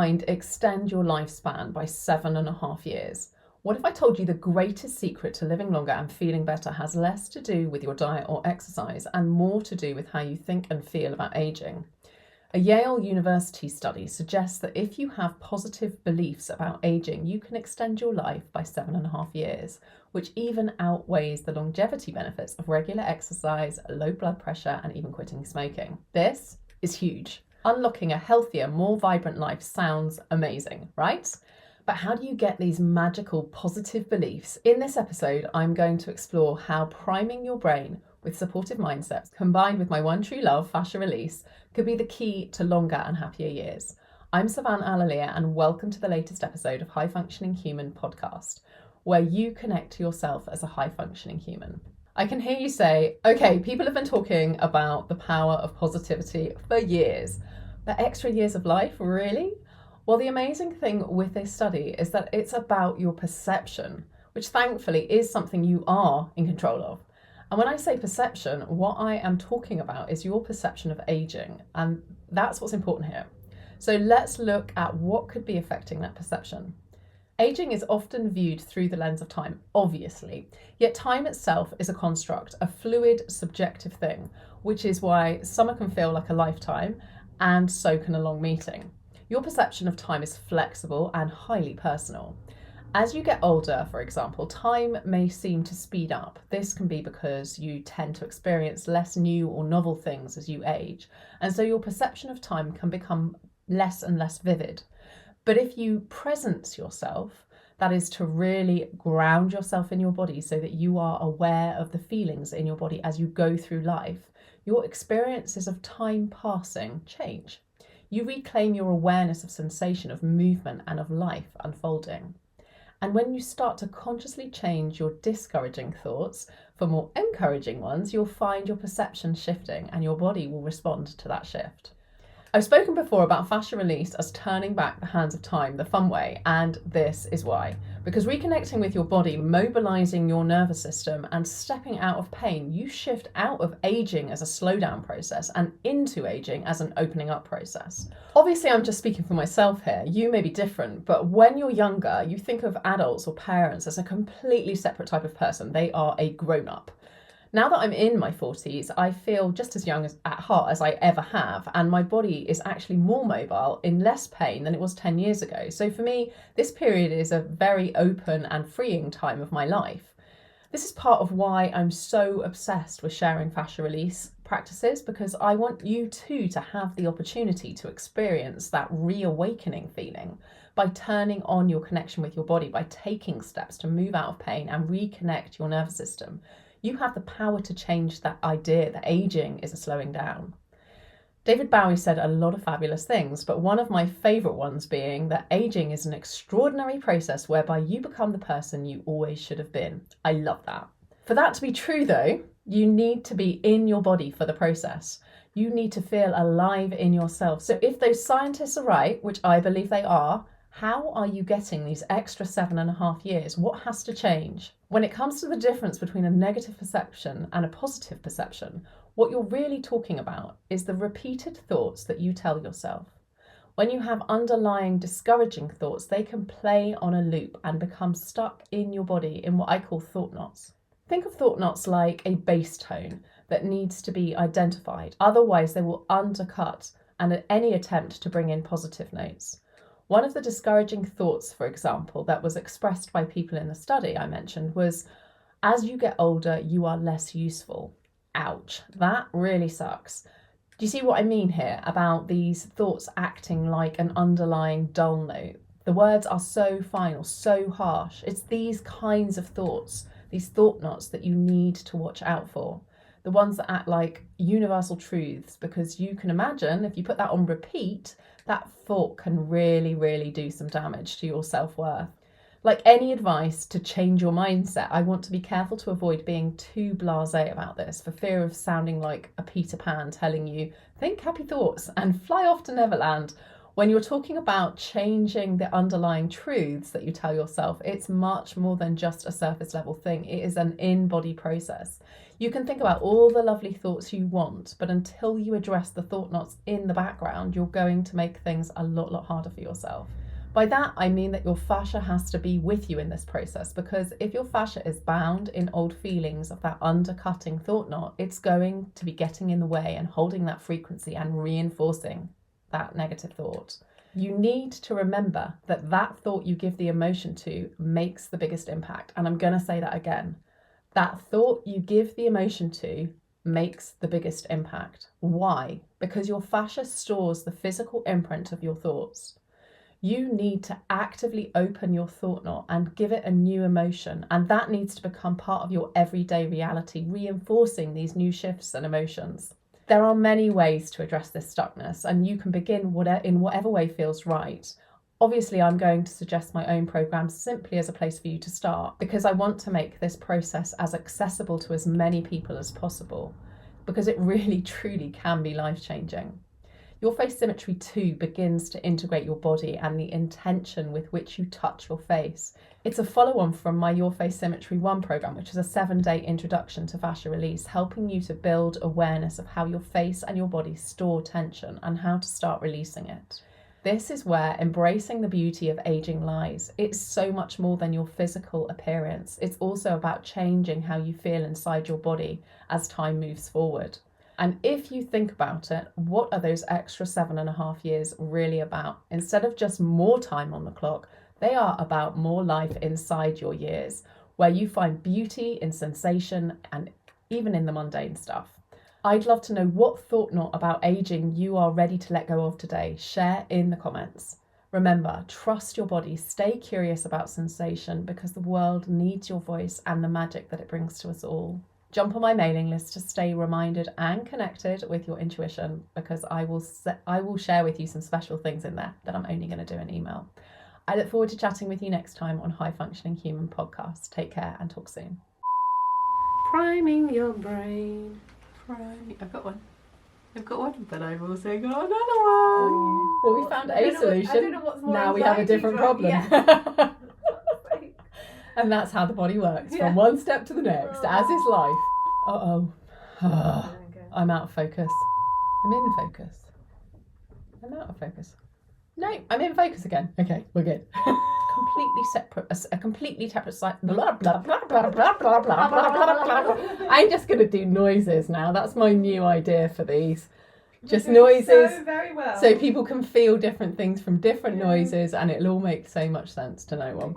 combined extend your lifespan by 7.5 years. What if I told you the greatest secret to living longer and feeling better has less to do with your diet or exercise and more to do with how you think and feel about aging? A Yale University study suggests that if you have positive beliefs about aging, you can extend your life by 7.5 years, which even outweighs the longevity benefits of regular exercise, low blood pressure, and even quitting smoking. This is huge. Unlocking a healthier, more vibrant life sounds amazing, right? But how do you get these magical positive beliefs? In this episode, I'm going to explore how priming your brain with supportive mindsets, combined with my one true love, fascia release, could be the key to longer and happier years. I'm Savannah Alalia, and welcome to the latest episode of High Functioning Human podcast, where you connect to yourself as a high functioning human. I can hear you say, okay, people have been talking about the power of positivity for years, but extra years of life, really? Well, the amazing thing with this study is that it's about your perception, which thankfully is something you are in control of. And when I say perception, what I am talking about is your perception of aging, and that's what's important here. So let's look at what could be affecting that perception. Aging is often viewed through the lens of time, obviously, yet time itself is a construct, a fluid, subjective thing, which is why summer can feel like a lifetime, and so can a long meeting. Your perception of time is flexible and highly personal. As you get older, for example, time may seem to speed up. This can be because you tend to experience less new or novel things as you age, and so your perception of time can become less and less vivid. But if you presence yourself, that is to really ground yourself in your body so that you are aware of the feelings in your body as you go through life, your experiences of time passing change. You reclaim your awareness of sensation, of movement, and of life unfolding. And when you start to consciously change your discouraging thoughts for more encouraging ones, you'll find your perception shifting and your body will respond to that shift. I've spoken before about fascia release as turning back the hands of time the fun way, and this is why. Because reconnecting with your body, mobilizing your nervous system, and stepping out of pain, you shift out of aging as a slowdown process and into aging as an opening up process. Obviously, I'm just speaking for myself here. You may be different, but when you're younger, you think of adults or parents as a completely separate type of person. They are a grown-up. Now that I'm in my 40s, I feel just as young at heart as I ever have, and my body is actually more mobile, in less pain than it was 10 years ago. So for me, this period is a very open and freeing time of my life. This is part of why I'm so obsessed with sharing fascia release practices, because I want you too to have the opportunity to experience that reawakening feeling by turning on your connection with your body, by taking steps to move out of pain and reconnect your nervous system. You have the power to change that idea that aging is a slowing down. David Bowie said a lot of fabulous things, but one of my favourite ones being that aging is an extraordinary process whereby you become the person you always should have been. I love that. For that to be true though, you need to be in your body for the process. You need to feel alive in yourself. So if those scientists are right, which I believe they are, how are you getting these extra 7.5 years? What has to change? When it comes to the difference between a negative perception and a positive perception, what you're really talking about is the repeated thoughts that you tell yourself. When you have underlying discouraging thoughts, they can play on a loop and become stuck in your body in what I call thought knots. Think of thought knots like a bass tone that needs to be identified. Otherwise, they will undercut any attempt to bring in positive notes. One of the discouraging thoughts, for example, that was expressed by people in the study I mentioned was, as you get older, you are less useful. Ouch, that really sucks. Do you see what I mean here about these thoughts acting like an underlying dull note? The words are so final, so harsh. It's these kinds of thoughts, these thought knots that you need to watch out for. The ones that act like universal truths, because you can imagine if you put that on repeat, that thought can really, really do some damage to your self-worth. Like any advice to change your mindset, I want to be careful to avoid being too blasé about this for fear of sounding like a Peter Pan telling you, think happy thoughts and fly off to Neverland. When you're talking about changing the underlying truths that you tell yourself, it's much more than just a surface level thing. It is an in-body process. You can think about all the lovely thoughts you want, but until you address the thought knots in the background, you're going to make things a lot harder for yourself. By that, I mean that your fascia has to be with you in this process, because if your fascia is bound in old feelings of that undercutting thought knot, it's going to be getting in the way and holding that frequency and reinforcing that negative thought. You need to remember that that thought you give the emotion to makes the biggest impact. And I'm going to say that again. That thought you give the emotion to makes the biggest impact. Why? Because your fascia stores the physical imprint of your thoughts. You need to actively open your thought knot and give it a new emotion. And that needs to become part of your everyday reality, reinforcing these new shifts and emotions. There are many ways to address this stuckness, and you can begin in whatever way feels right. Obviously, I'm going to suggest my own program simply as a place for you to start, because I want to make this process as accessible to as many people as possible, because it really truly can be life-changing. Your face symmetry 2 begins to integrate your body and the intention with which you touch your face. It's a follow-on from my Your Face Symmetry 1 program, which is a 7-day introduction to fascia release, helping you to build awareness of how your face and your body store tension and how to start releasing it. This is where embracing the beauty of aging lies. It's so much more than your physical appearance. It's also about changing how you feel inside your body as time moves forward. And if you think about it, what are those extra 7.5 years really about? Instead of just more time on the clock, they are about more life inside your years, where you find beauty in sensation and even in the mundane stuff. I'd love to know what thought knot about aging you are ready to let go of today. Share in the comments. Remember, trust your body, stay curious about sensation, because the world needs your voice and the magic that it brings to us all. Jump on my mailing list to stay reminded and connected with your intuition, because I will share with you some special things in there that I'm only going to do in email. I look forward to chatting with you next time on High Functioning Human Podcast. Take care and talk soon. Priming your brain. I've got one, but I've also got another one. Well, we found a solution. I don't know what's more. Now we have a different problem. Yeah. And that's how the body works, from one step to the next, as is life. I'm out of focus. I'm in focus. I'm out of focus. No, I'm in focus again. Okay, we're good. A completely separate site. I'm just going to do noises now. That's my new idea for these. Just noises. So very well. So people can feel different things from different noises, and it'll all make so much sense to no one.